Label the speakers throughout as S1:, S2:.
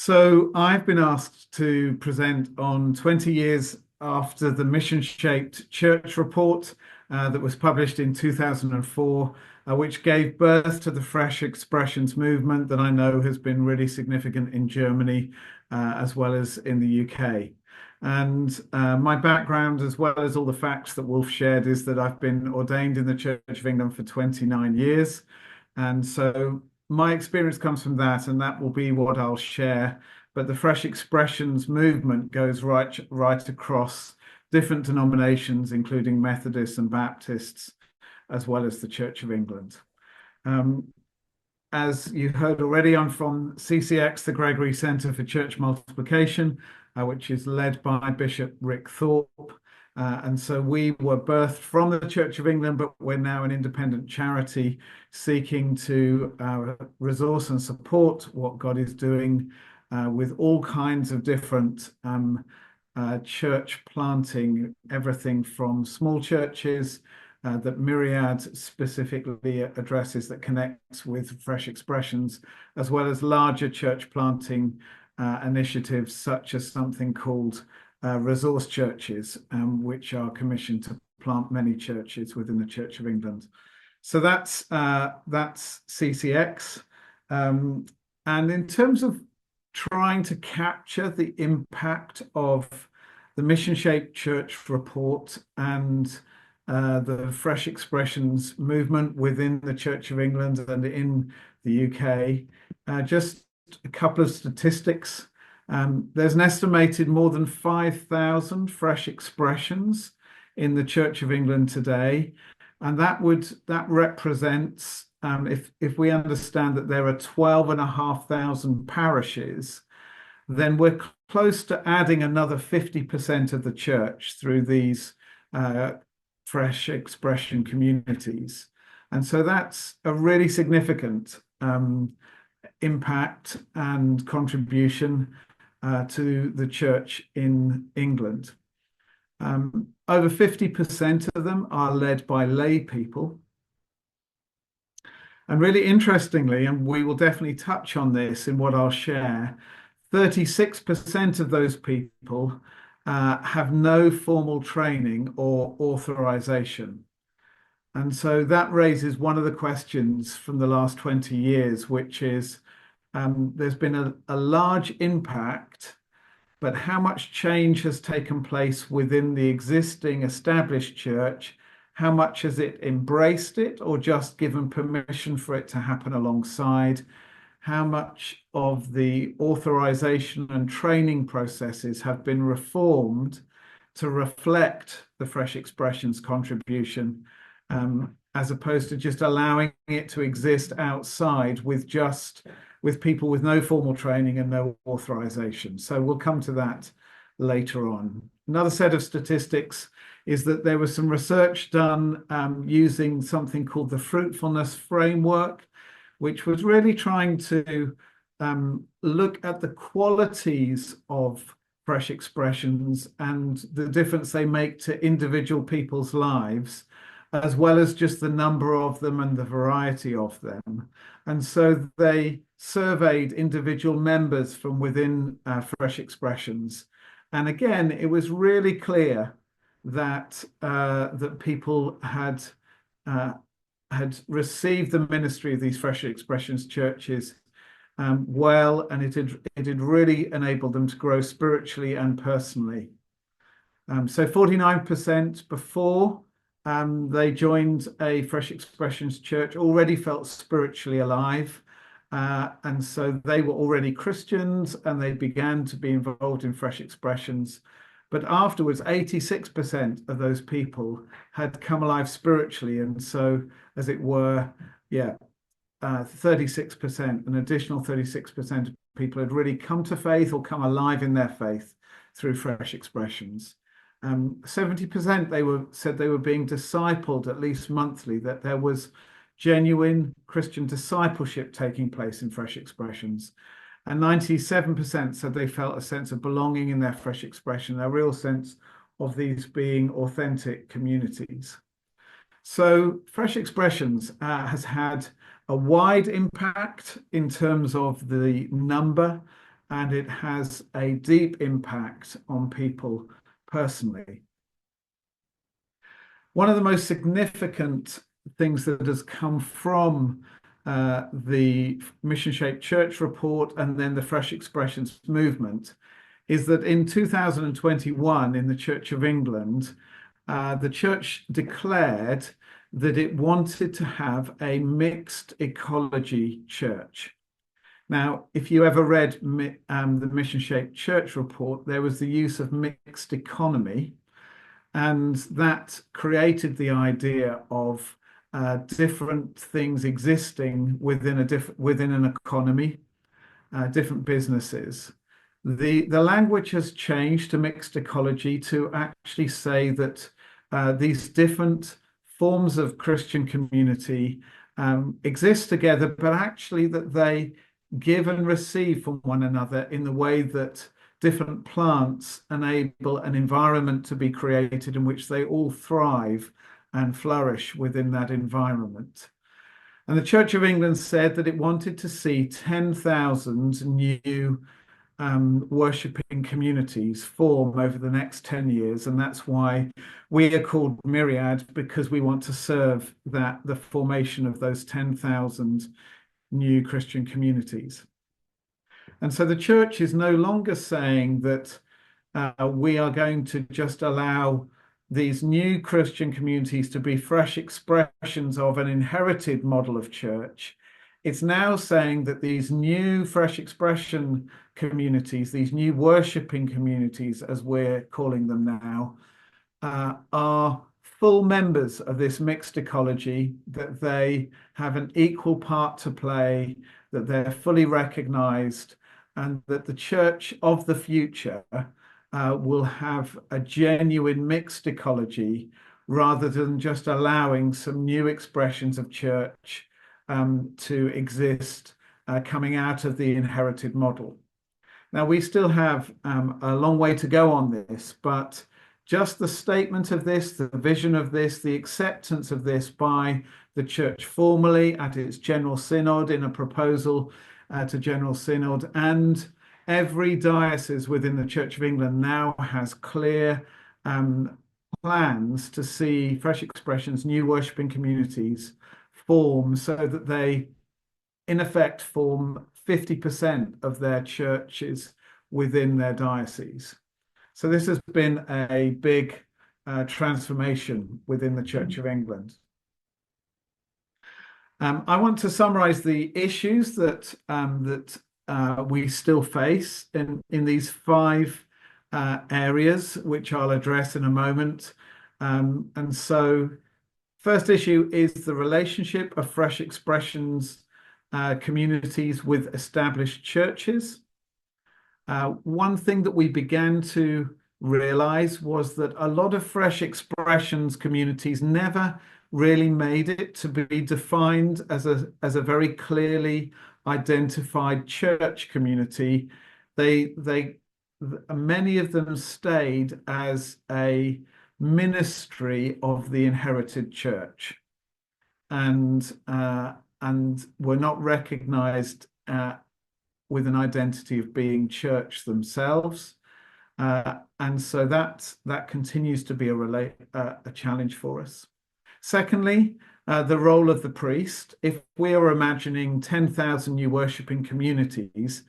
S1: So I've been asked to present on 20 years after the mission-shaped church report that was published in 2004, which gave birth to the Fresh Expressions movement that I know has been really significant in Germany as well as in the UK. And my background, as well as all the facts that Wolf shared, is that I've been ordained in the Church of England for 29 years. And so my experience comes from that, and that will be what I'll share. But the Fresh Expressions movement goes right across different denominations, including Methodists and Baptists, as well as the Church of England. As you heard already, I'm from CCX, the Gregory Centre for Church Multiplication, which is led by Bishop Rick Thorpe. And so we were birthed from the Church of England, but we're now an independent charity seeking to resource and support what God is doing with all kinds of different church planting, everything from small churches that Myriad specifically addresses that connects with Fresh Expressions, as well as larger church planting initiatives such as something called resource churches, which are commissioned to plant many churches within the Church of England. So that's CCX. And in terms of trying to capture the impact of the mission-shaped church report and the Fresh Expressions movement within the Church of England and in the UK, just a couple of statistics. There's an estimated more than 5,000 fresh expressions in the Church of England today, and that represents, if we understand that there are 12,500 parishes, then we're close to adding another 50% of the church through these fresh expression communities, and so that's a really significant impact and contribution to the church in England. Over 50% of them are led by lay people. And really interestingly, and we will definitely touch on this in what I'll share, 36% of those people have no formal training or authorization. And so that raises one of the questions from the last 20 years, which is, there's been a large impact, but how much change has taken place within the existing established church? How much has it embraced it or just given permission for it to happen alongside? How much of the authorization and training processes have been reformed to reflect the Fresh Expressions contribution, as opposed to just allowing it to exist outside with people with no formal training and no authorization. So we'll come to that later on. Another set of statistics is that there was some research done using something called the fruitfulness framework, which was really trying to look at the qualities of fresh expressions and the difference they make to individual people's lives, as well as just the number of them and the variety of them. And so they surveyed individual members from within Fresh Expressions. And again, it was really clear that people had received the ministry of these Fresh Expressions churches well, and it had really enabled them to grow spiritually and personally. So 49% before they joined a Fresh Expressions church already felt spiritually alive. And so they were already Christians and they began to be involved in Fresh Expressions. But afterwards, 86% of those people had come alive spiritually. And so, as it were, 36%, an additional 36% of people had really come to faith or come alive in their faith through Fresh Expressions. 70% said they were being discipled at least monthly, that there was genuine Christian discipleship taking place in Fresh Expressions. And 97% said they felt a sense of belonging in their Fresh Expression, a real sense of these being authentic communities. So Fresh Expressions has had a wide impact in terms of the number and it has a deep impact on people personally. One of the most significant things that has come from the Mission Shaped Church report and then the Fresh Expressions movement is that in 2021 in the Church of England, the church declared that it wanted to have a mixed ecology church. Now, if you ever read the Mission Shaped Church report, there was the use of mixed economy, and that created the idea of different things existing within an economy, different businesses. The language has changed to mixed ecology to actually say that these different forms of Christian community exist together, but actually that they give and receive from one another in the way that different plants enable an environment to be created in which they all thrive and flourish within that environment. And the Church of England said that it wanted to see 10,000 new worshipping communities form over the next 10 years. And that's why we are called Myriad, because we want to serve the formation of those 10,000 new Christian communities. And so the church is no longer saying that we are going to just allow these new Christian communities to be fresh expressions of an inherited model of church. It's now saying that these new fresh expression communities, these new worshipping communities, as we're calling them now, are full members of this mixed ecology, that they have an equal part to play, that they're fully recognized, and that the church of the future will have a genuine mixed ecology rather than just allowing some new expressions of church to exist coming out of the inherited model. Now, we still have a long way to go on this, but just the statement of this, the vision of this, the acceptance of this by the church formally at its General Synod in a proposal to General Synod, and every diocese within the Church of England now has clear plans to see Fresh Expressions, new worshipping communities form so that they, in effect, form 50% of their churches within their diocese. So this has been a big transformation within the Church of England. I want to summarize the issues that we still face in these 5 areas, which I'll address in a moment. And so first issue is the relationship of Fresh Expressions communities with established churches. One thing that we began to realize was that a lot of Fresh Expressions communities never really made it to be defined as a very clearly identified church community. Many of them stayed as a ministry of the inherited church, and were not recognized with an identity of being church themselves. And so that continues to be a challenge for us. Secondly, the role of the priest. If we are imagining 10,000 new worshipping communities,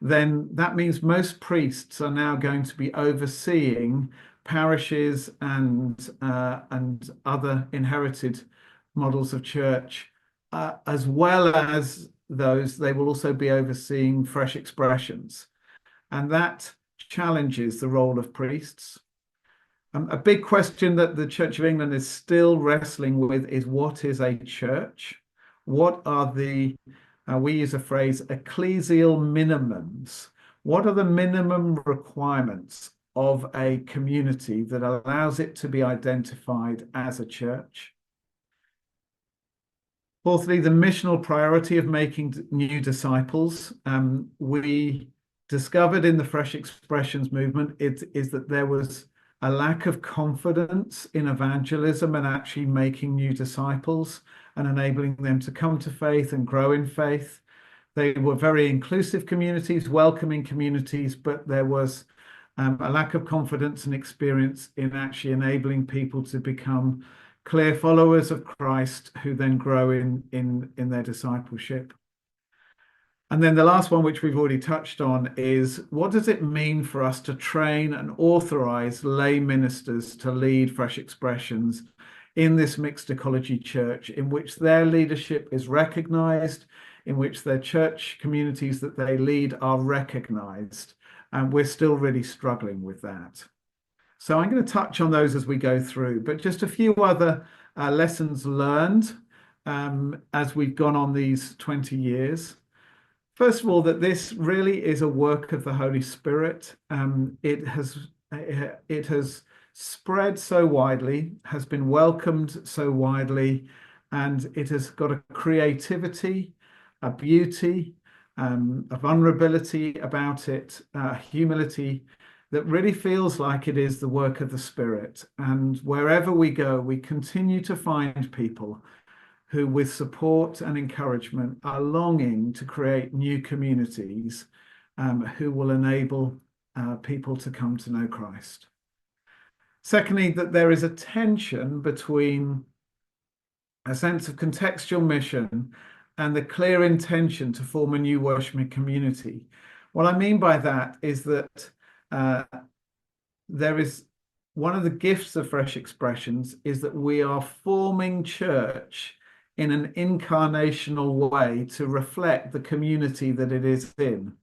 S1: then that means most priests are now going to be overseeing parishes and other inherited models of church, as well as those, they will also be overseeing Fresh Expressions. And that challenges the role of priests. A big question that the Church of England is still wrestling with is, what is a church? What are the, we use a phrase, ecclesial minimums? What are the minimum requirements of a community that allows it to be identified as a church? Fourthly, the missional priority of making new disciples. We discovered in the Fresh Expressions movement is that there was a lack of confidence in evangelism and actually making new disciples and enabling them to come to faith and grow in faith. They were very inclusive communities, welcoming communities, but there was a lack of confidence and experience in actually enabling people to become clear followers of Christ who then grow in their discipleship. And then the last one, which we've already touched on, is what does it mean for us to train and authorize lay ministers to lead Fresh Expressions in this mixed ecology church, in which their leadership is recognized, in which their church communities that they lead are recognized? And we're still really struggling with that. So I'm going to touch on those as we go through, but just a few other lessons learned as we've gone on these 20 years. First of all, that this really is a work of the Holy Spirit. It has spread so widely, has been welcomed so widely, and it has got a creativity, a beauty, a vulnerability about it, humility that really feels like it is the work of the Spirit. And wherever we go, we continue to find people who, with support and encouragement, are longing to create new communities who will enable people to come to know Christ. Secondly, that there is a tension between a sense of contextual mission and the clear intention to form a new worshiping community. What I mean by that is that there is one of the gifts of Fresh Expressions is that we are forming church in an incarnational way to reflect the community that it is in.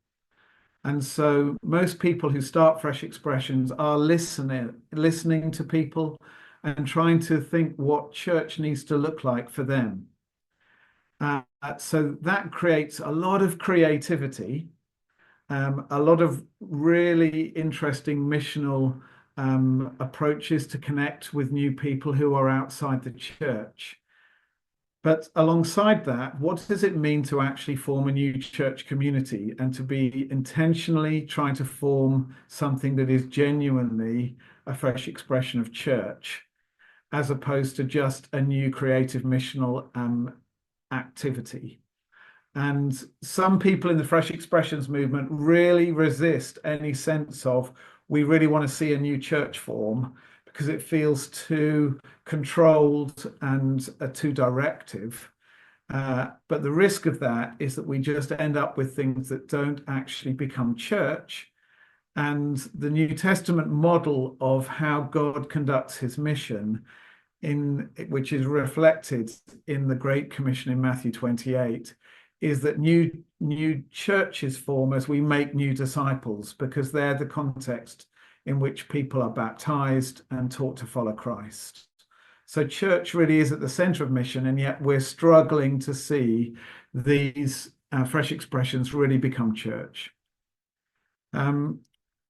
S1: And so most people who start Fresh Expressions are listening to people and trying to think what church needs to look like for them. So that creates a lot of creativity, a lot of really interesting missional approaches to connect with new people who are outside the church. But alongside that, what does it mean to actually form a new church community and to be intentionally trying to form something that is genuinely a fresh expression of church, as opposed to just a new creative missional activity? And some people in the Fresh Expressions movement really resist any sense of, we really want to see a new church form, because it feels too controlled and too directive. But the risk of that is that we just end up with things that don't actually become church. And the New Testament model of how God conducts his mission, which is reflected in the Great Commission in Matthew 28, is that new churches form as we make new disciples, because they're the context in which people are baptized and taught to follow Christ. So church really is at the center of mission, and yet we're struggling to see these Fresh Expressions really become church.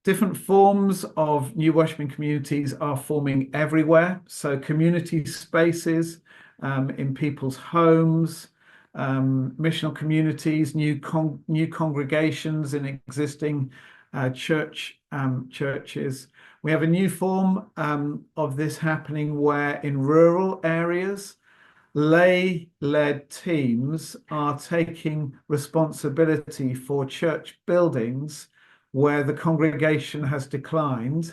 S1: Different forms of new worshiping communities are forming everywhere. So community spaces in people's homes, missional communities, new congregations in existing churches. We have a new form of this happening where in rural areas, lay-led teams are taking responsibility for church buildings where the congregation has declined.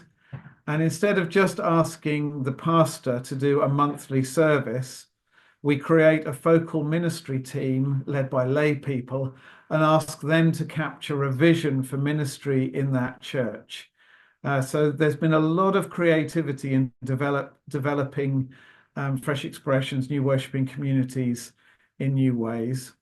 S1: And instead of just asking the pastor to do a monthly service, we create a focal ministry team led by lay people and ask them to capture a vision for ministry in that church. So there's been a lot of creativity in developing Fresh Expressions, new worshiping communities in new ways.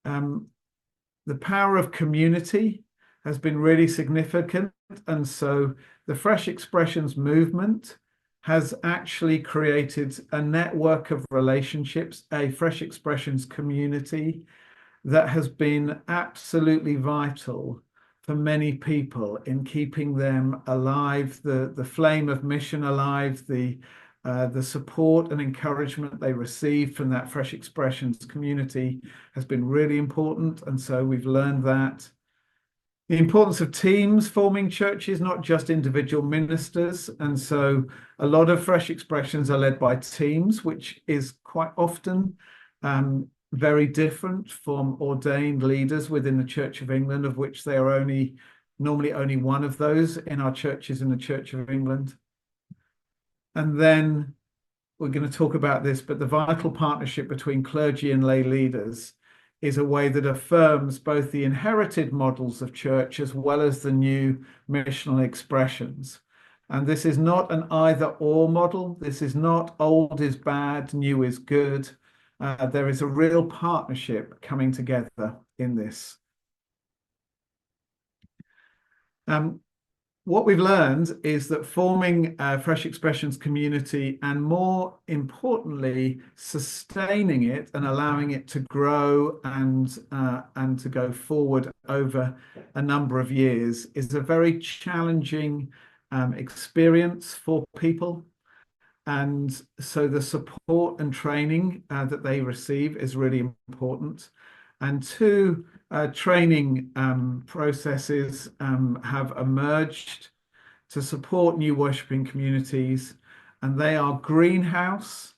S1: The power of community has been really significant. And so the Fresh Expressions movement has actually created a network of relationships, a Fresh Expressions community that has been absolutely vital for many people in keeping them alive, the flame of mission alive, the support and encouragement they receive from that Fresh Expressions community has been really important. And so we've learned that. The importance of teams forming churches, not just individual ministers. And so a lot of Fresh Expressions are led by teams, which is quite often very different from ordained leaders within the Church of England, of which there are normally only one of those in our churches in the Church of England. And then we're going to talk about this, but the vital partnership between clergy and lay leaders is a way that affirms both the inherited models of church as well as the new missional expressions. And this is not an either-or model. This is not old is bad, new is good. There is a real partnership coming together in this. What we've learned is that forming a Fresh Expressions community, and more importantly, sustaining it and allowing it to grow and to go forward over a number of years, is a very challenging experience for people. And so the support and training that they receive is really important. And two training processes have emerged to support new worshiping communities, and they are Greenhouse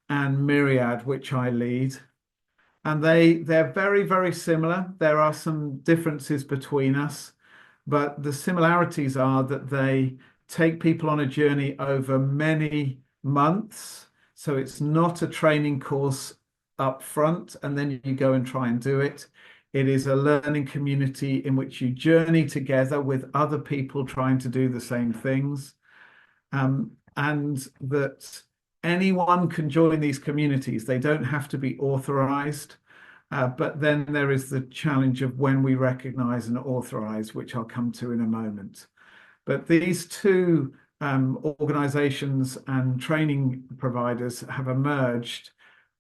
S1: and Myriad, which I lead. And they're very, very similar. There are some differences between us, but the similarities are that they take people on a journey over many months. So it's not a training course up front and then you go and try and do it. It is a learning community in which you journey together with other people trying to do the same things. And that anyone can join these communities. They don't have to be authorized. But then there is the challenge of when we recognize and authorize, which I'll come to in a moment. But these two organizations and training providers have emerged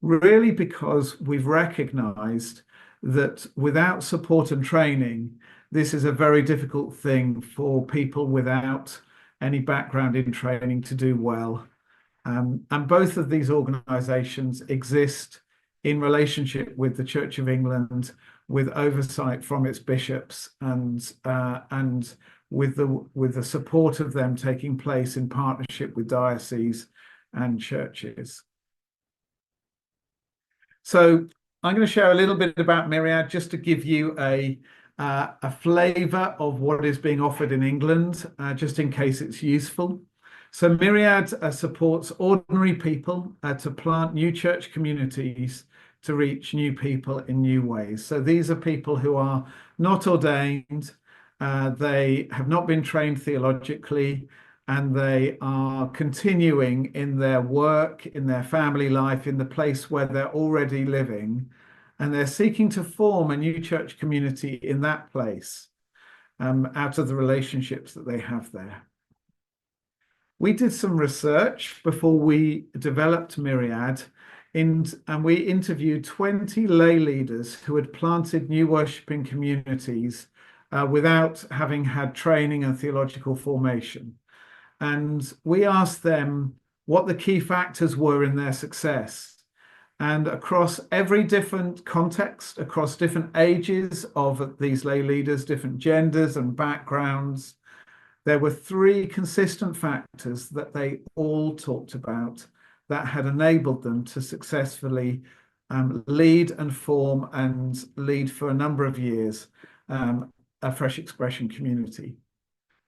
S1: really because we've recognized that without support and training, this is a very difficult thing for people without any background in training to do well. And both of these organizations exist in relationship with the Church of England, with oversight from its bishops and with the support of them taking place in partnership with dioceses and churches. So I'm going to share a little bit about Myriad just to give you a flavour of what is being offered in England, just in case it's useful. So Myriad supports ordinary people to plant new church communities to reach new people in new ways. So these are people who are not ordained, they have not been trained theologically, and they are continuing in their work, in their family life, in the place where they're already living, and they're seeking to form a new church community in that place out of the relationships that they have there. We did some research before we developed Myriad, and we interviewed 20 lay leaders who had planted new worshipping communities without having had training and theological formation. And we asked them what the key factors were in their success. And across every different context, across different ages of these lay leaders, different genders and backgrounds, there were three consistent factors that they all talked about that had enabled them to successfully lead and form and lead for a number of years a Fresh Expression community.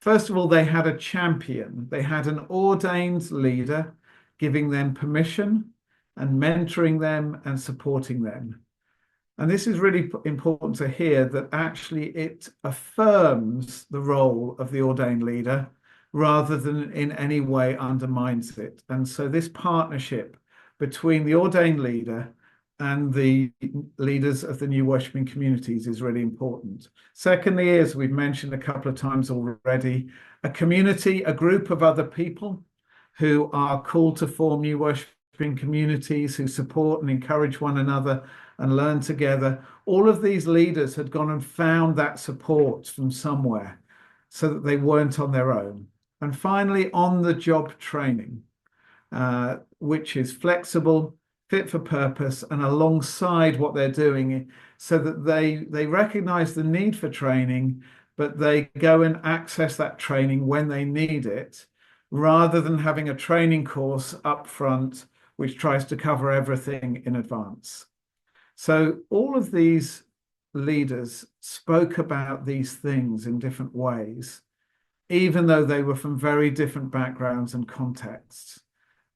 S1: First of all, they had a champion. They had an ordained leader giving them permission and mentoring them and supporting them. And this is really important to hear, that actually it affirms the role of the ordained leader rather than in any way undermines it. And so this partnership between the ordained leader and the leaders of the new worshipping communities is really important. Secondly, as we've mentioned a couple of times already, a community, a group of other people who are called to form new worshipping communities, who support and encourage one another and learn together. All of these leaders had gone and found that support from somewhere so that they weren't on their own. And finally, on-the-job training, which is flexible, fit for purpose, and alongside what they're doing, so that they recognize the need for training, but they go and access that training when they need it, rather than having a training course up front, which tries to cover everything in advance. So all of these leaders spoke about these things in different ways, even though they were from very different backgrounds and contexts.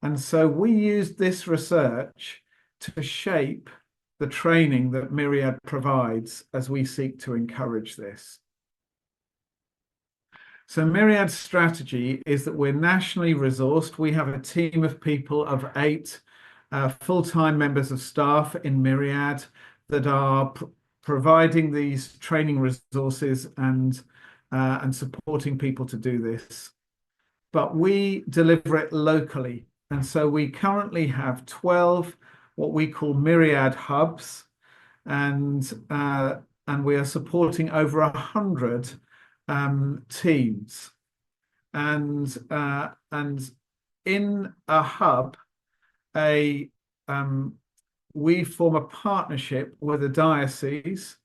S1: And so we used this research to shape the training that Myriad provides as we seek to encourage this. So Myriad's strategy is that we're nationally resourced. We have a team of people of 8 full-time members of staff in Myriad that are providing these training resources and supporting people to do this. But we deliver it locally. And so we currently have 12 what we call Myriad hubs, and we are supporting over 100 teams. And in a hub, we form a partnership with a diocese,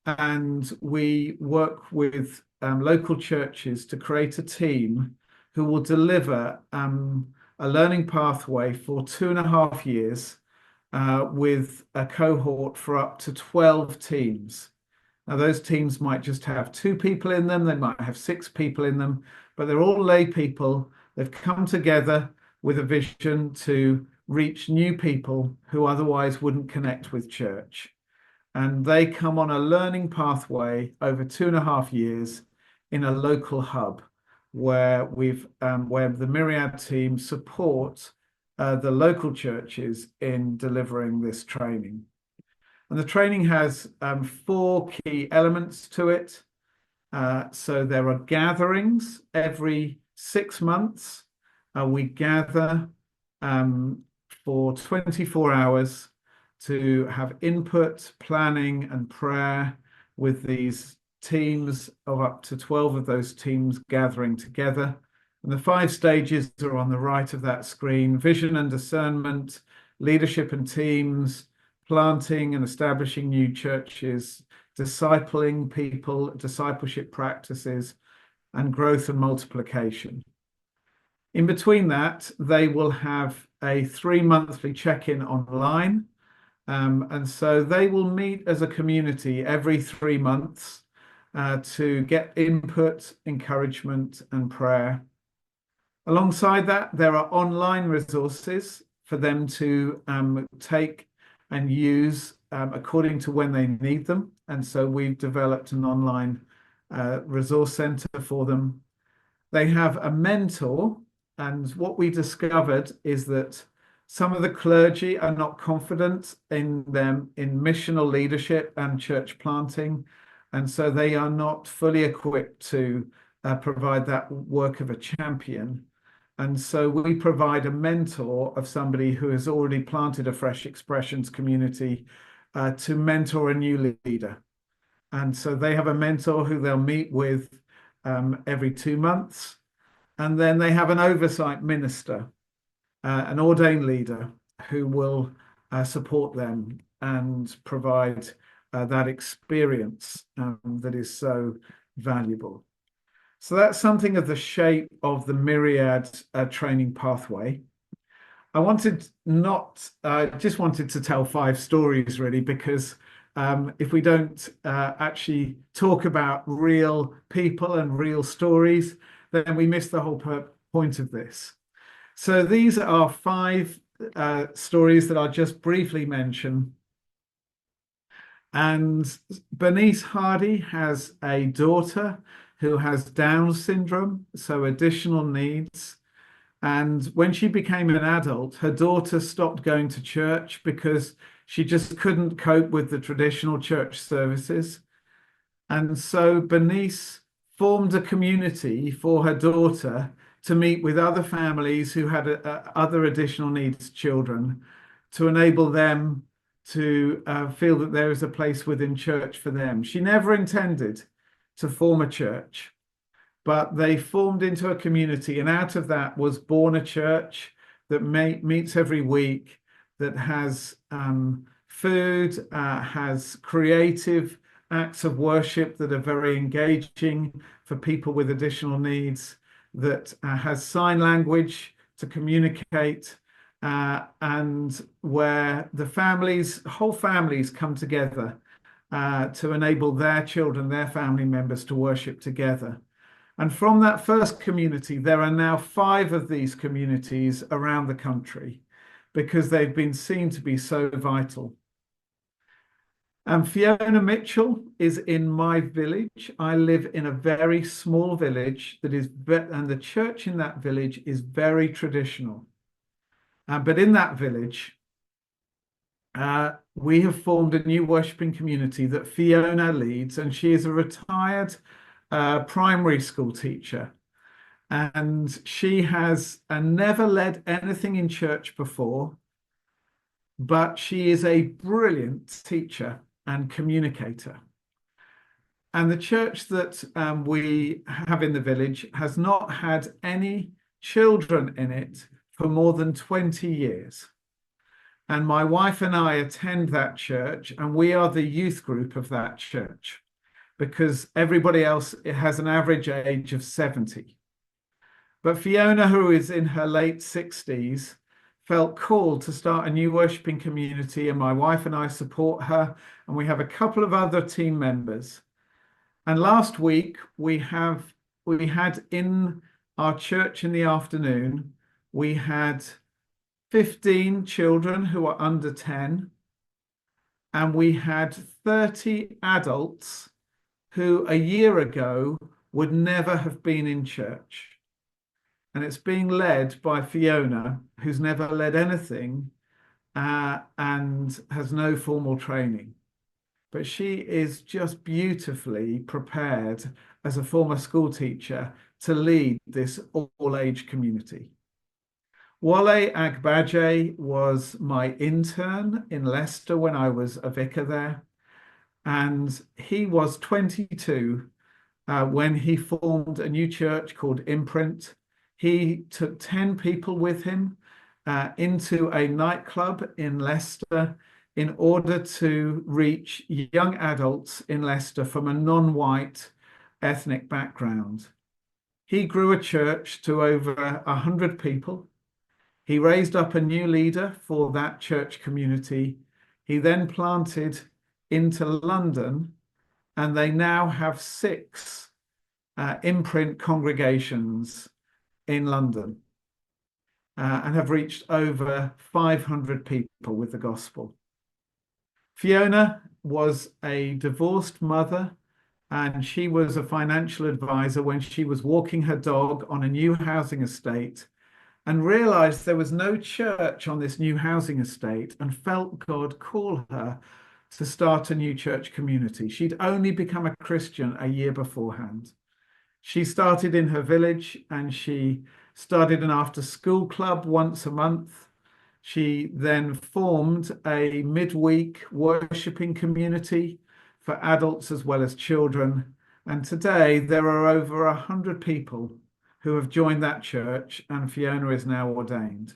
S1: and we work with local churches to create a team who will deliver a learning pathway for 2.5 years with a cohort for up to 12 teams. Now, those teams might just have 2 people in them, they might have 6 people in them, but they're all lay people. They've come together with a vision to reach new people who otherwise wouldn't connect with church. And they come on a learning pathway over 2.5 years in a local hub where the Myriad team support the local churches in delivering this training. And the training has 4 key elements to it. So there are gatherings every 6 months. We gather for 24 hours to have input, planning, and prayer with these teams of up to 12 of those teams gathering together. And the 5 stages are on the right of that screen: vision and discernment, leadership and teams, planting and establishing new churches, discipling people, discipleship practices, and growth and multiplication. In between that, they will have a 3 monthly check-in online. And so they will meet as a community every 3 months to get input, encouragement, and prayer. Alongside that, there are online resources for them to take and use according to when they need them. And so we've developed an online resource center for them. They have a mentor, and what we discovered is that some of the clergy are not confident in missional leadership and church planting, and so they are not fully equipped to provide that work of a champion. And so we provide a mentor of somebody who has already planted a Fresh Expressions community to mentor a new leader. And so they have a mentor who they'll meet with every 2 months. And then they have an oversight minister, an ordained leader who will support them and provide that experience that is so valuable. So that's something of the shape of the Myriad training pathway. I just wanted to tell 5 stories really, because if we don't actually talk about real people and real stories, then we miss the whole point of this. So these are 5 stories that I'll just briefly mention. And Bernice Hardy has a daughter who has Down syndrome, so additional needs. And when she became an adult, her daughter stopped going to church because she just couldn't cope with the traditional church services. And so Bernice formed a community for her daughter to meet with other families who had other additional needs children, to enable them to feel that there is a place within church for them. She never intended to form a church, but they formed into a community, and out of that was born a church that meets every week, that has food, has creative acts of worship that are very engaging for people with additional needs, that has sign language to communicate, and where the families, whole families come together to enable their children, their family members to worship together. And from that first community, there are now 5 of these communities around the country because they've been seen to be so vital. And Fiona Mitchell is in my village. I live in a very small village that is, and the church in that village is very traditional. But in that village, we have formed a new worshipping community that Fiona leads, and she is a retired primary school teacher. And she has never led anything in church before, but she is a brilliant teacher and communicator. And the church that we have in the village has not had any children in it for more than 20 years. And my wife and I attend that church, and we are the youth group of that church because everybody else has an average age of 70. But Fiona, who is in her late 60s, felt called to start a new worshipping community, and my wife and I support her, and we have a couple of other team members. And last week we had in our church in the afternoon, we had 15 children who are under 10, and we had 30 adults who a year ago would never have been in church. And it's being led by Fiona, who's never led anything and has no formal training. But she is just beautifully prepared as a former school teacher to lead this all-age community. Wale Agbaje was my intern in Leicester when I was a vicar there. And he was 22 when he formed a new church called Imprint. He took 10 people with him into a nightclub in Leicester in order to reach young adults in Leicester from a non-white ethnic background. He grew a church to over 100 people. He raised up a new leader for that church community. He then planted into London, and they now have 6 Imprint congregations in London and have reached over 500 people with the gospel. Fiona was a divorced mother, and she was a financial advisor when she was walking her dog on a new housing estate and realized there was no church on this new housing estate and felt God call her to start a new church community. She'd only become a Christian a year beforehand. She started in her village, and she started an after-school club once a month. She then formed a midweek worshipping community for adults as well as children. And today there are over 100 people who have joined that church, and Fiona is now ordained.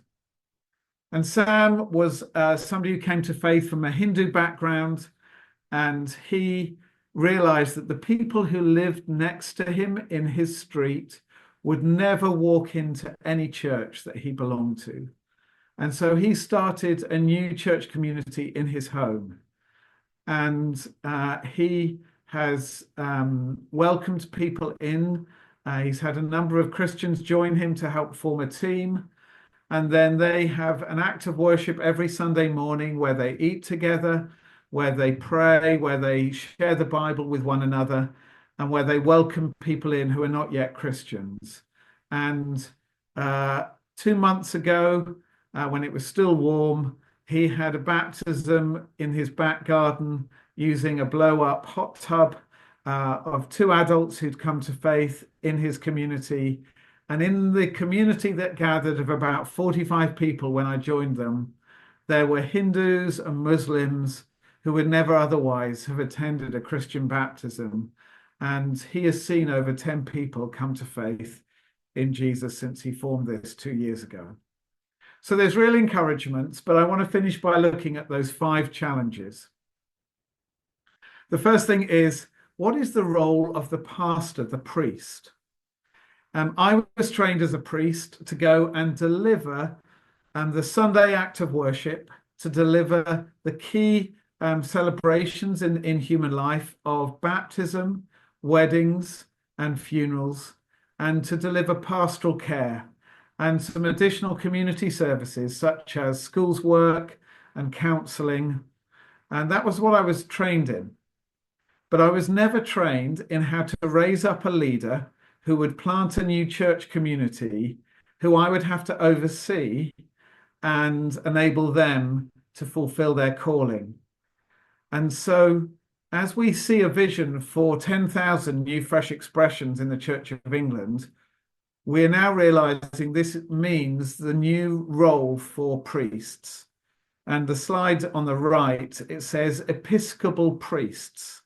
S1: And Sam was somebody who came to faith from a Hindu background, and he realized that the people who lived next to him in his street would never walk into any church that he belonged to. And so he started a new church community in his home. And he has welcomed people in. He's had a number of Christians join him to help form a team. And then they have an act of worship every Sunday morning where they eat together, where they pray, where they share the Bible with one another, and where they welcome people in who are not yet Christians. And 2 months ago, when it was still warm, he had a baptism in his back garden using a blow-up hot tub of 2 adults who'd come to faith in his community. And in the community that gathered of about 45 people when I joined them, there were Hindus and Muslims who would never otherwise have attended a Christian baptism. And he has seen over 10 people come to faith in Jesus since he formed this 2 years ago. So there's real encouragements, but I want to finish by looking at those 5 challenges. The first thing is, what is the role of the pastor, the priest? I was trained as a priest to go and deliver the Sunday act of worship, to deliver the key celebrations in human life of baptism, weddings, and funerals, and to deliver pastoral care and some additional community services such as schools work and counselling. And that was what I was trained in. But I was never trained in how to raise up a leader who would plant a new church community, who I would have to oversee and enable them to fulfill their calling. And so, as we see a vision for 10,000 new fresh expressions in the Church of England, we're now realizing this means the new role for priests. And the slide on the right, it says Episcopal priests.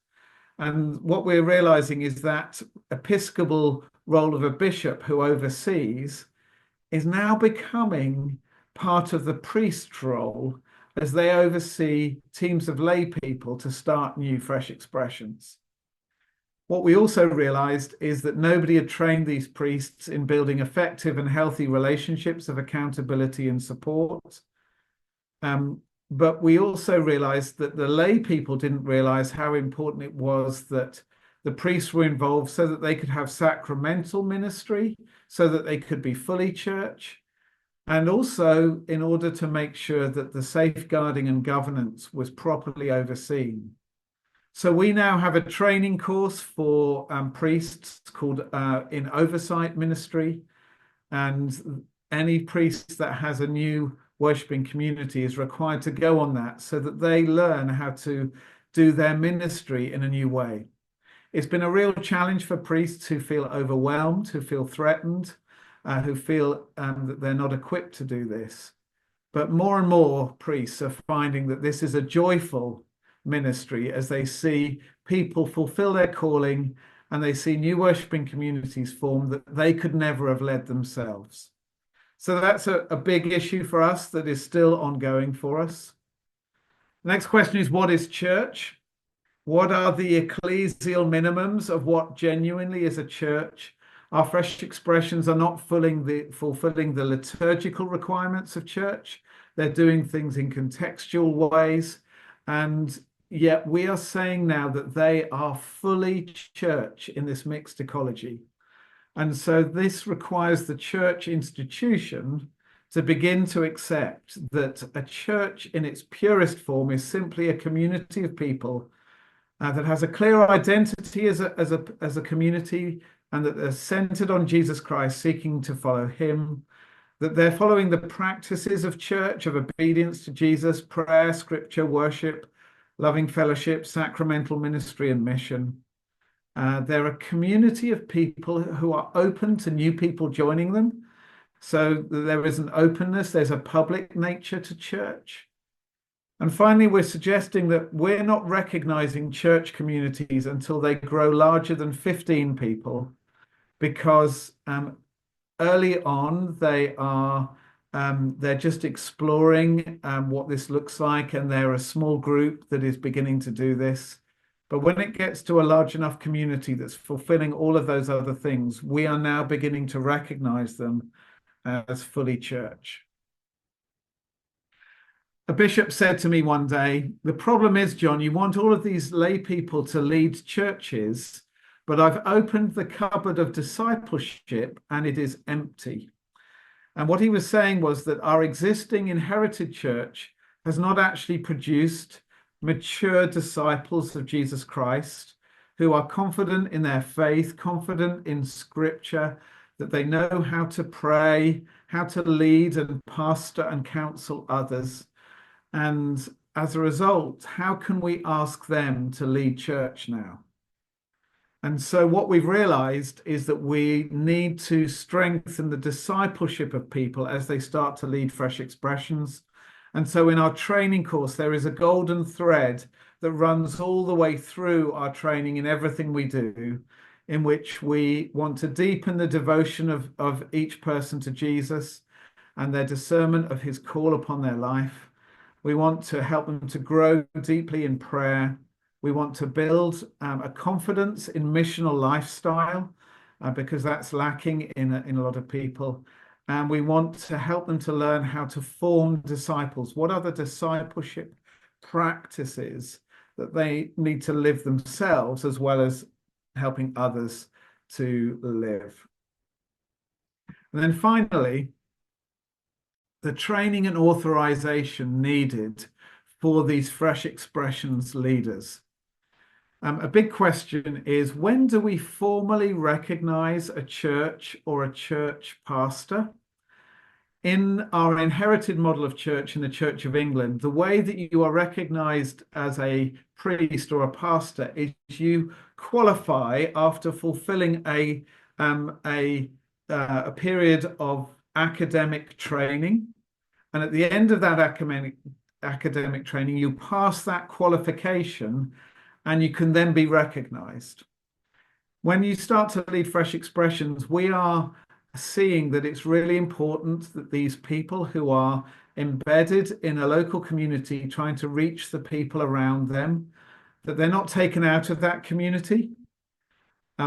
S1: And what we're realizing is that episcopal role of a bishop who oversees is now becoming part of the priest's role as they oversee teams of lay people to start new, fresh expressions. What we also realized is that nobody had trained these priests in building effective and healthy relationships of accountability and support. But we also realized that the lay people didn't realize how important it was that the priests were involved so that they could have sacramental ministry, so that they could be fully church, and also in order to make sure that the safeguarding and governance was properly overseen. So we now have a training course for priests called in oversight ministry, and any priest that has a new worshipping community is required to go on that so that they learn how to do their ministry in a new way. It's been a real challenge for priests who feel overwhelmed, who feel threatened, who feel that they're not equipped to do this. But more and more priests are finding that this is a joyful ministry as they see people fulfill their calling and they see new worshipping communities form that they could never have led themselves. So that's a big issue for us that is still ongoing for us. The next question is, what is church? What are the ecclesial minimums of what genuinely is a church? Our fresh expressions are not fulfilling the liturgical requirements of church. They're doing things in contextual ways. And yet we are saying now that they are fully church in this mixed ecology. And so this requires the church institution to begin to accept that a church in its purest form is simply a community of people that has a clear identity as a community, and that they're centered on Jesus Christ, seeking to follow him, that they're following the practices of church, of obedience to Jesus, prayer, scripture, worship, loving fellowship, sacramental ministry, and mission. They're a community of people who are open to new people joining them. So there is an openness, there's a public nature to church. And finally, we're suggesting that we're not recognizing church communities until they grow larger than 15 people, because early on they're just exploring what this looks like, and they're a small group that is beginning to do this. But when it gets to a large enough community that's fulfilling all of those other things, we are now beginning to recognize them as fully church. A bishop said to me one day, the problem is, John, you want all of these lay people to lead churches, but I've opened the cupboard of discipleship and it is empty. And what he was saying was that our existing inherited church has not actually produced mature disciples of Jesus Christ who are confident in their faith, confident in scripture, that they know how to pray, how to lead and pastor and counsel others. And as a result, how can we ask them to lead church now? And so what we've realized is that we need to strengthen the discipleship of people as they start to lead fresh expressions. And so in our training course, there is a golden thread that runs all the way through our training in everything we do, in which we want to deepen the devotion of each person to Jesus and their discernment of his call upon their life. We want to help them to grow deeply in prayer. We want to build a confidence in missional lifestyle, because that's lacking in a lot of people. and we want to help them to learn how to form disciples. What are the discipleship practices that they need to live themselves, as well as helping others to live? And then finally, the training and authorization needed for these fresh expressions leaders. A big question is, when do we formally recognize a church or a church pastor? In our inherited model of church in the Church of England, the way that you are recognized as a priest or a pastor is you qualify after fulfilling a period of academic training. And at the end of that academic training, you pass that qualification and you can then be recognized. When you start to lead fresh expressions, we are seeing that it's really important that these people who are embedded in a local community trying to reach the people around them, that they're not taken out of that community.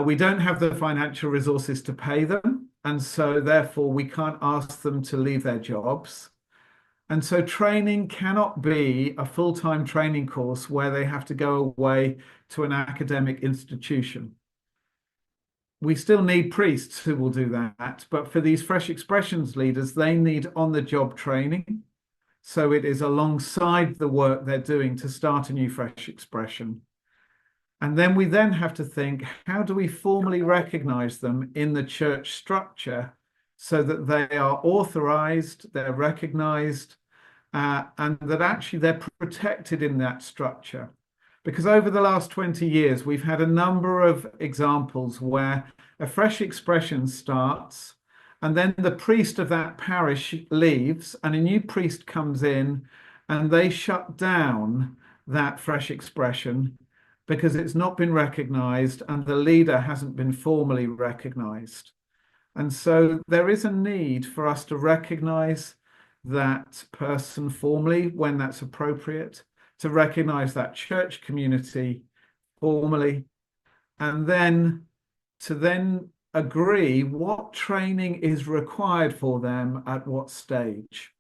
S1: We don't have the financial resources to pay them, and so therefore we can't ask them to leave their jobs. And so training cannot be a full-time training course where they have to go away to an academic institution. We still need priests who will do that, but for these fresh expressions leaders, they need on-the-job training. So it is alongside the work they're doing to start a new fresh expression. And then we then have to think, how do we formally recognize them in the church structure so that they are authorized, they're recognized, and that actually they're protected in that structure? Because over the last 20 years, we've had a number of examples where a fresh expression starts, and then the priest of that parish leaves, and a new priest comes in, and they shut down that fresh expression because it's not been recognized and the leader hasn't been formally recognized. And so there is a need for us to recognize that person formally when that's appropriate, to recognize that church community formally, and then to agree what training is required for them at what stage.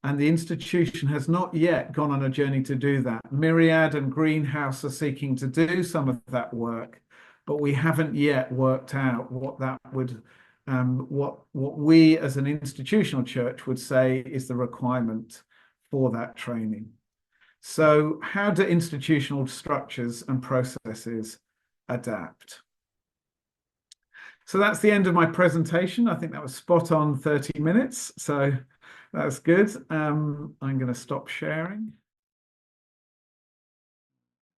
S1: And the institution has not yet gone on a journey to do that. Myriad and Greenhouse are seeking to do some of that work, but we haven't yet worked out what that would what we as an institutional church would say is the requirement for that training. So how do institutional structures and processes adapt? So that's the end of my presentation. I think that was spot on 30 minutes. So that's good. I'm going to stop sharing.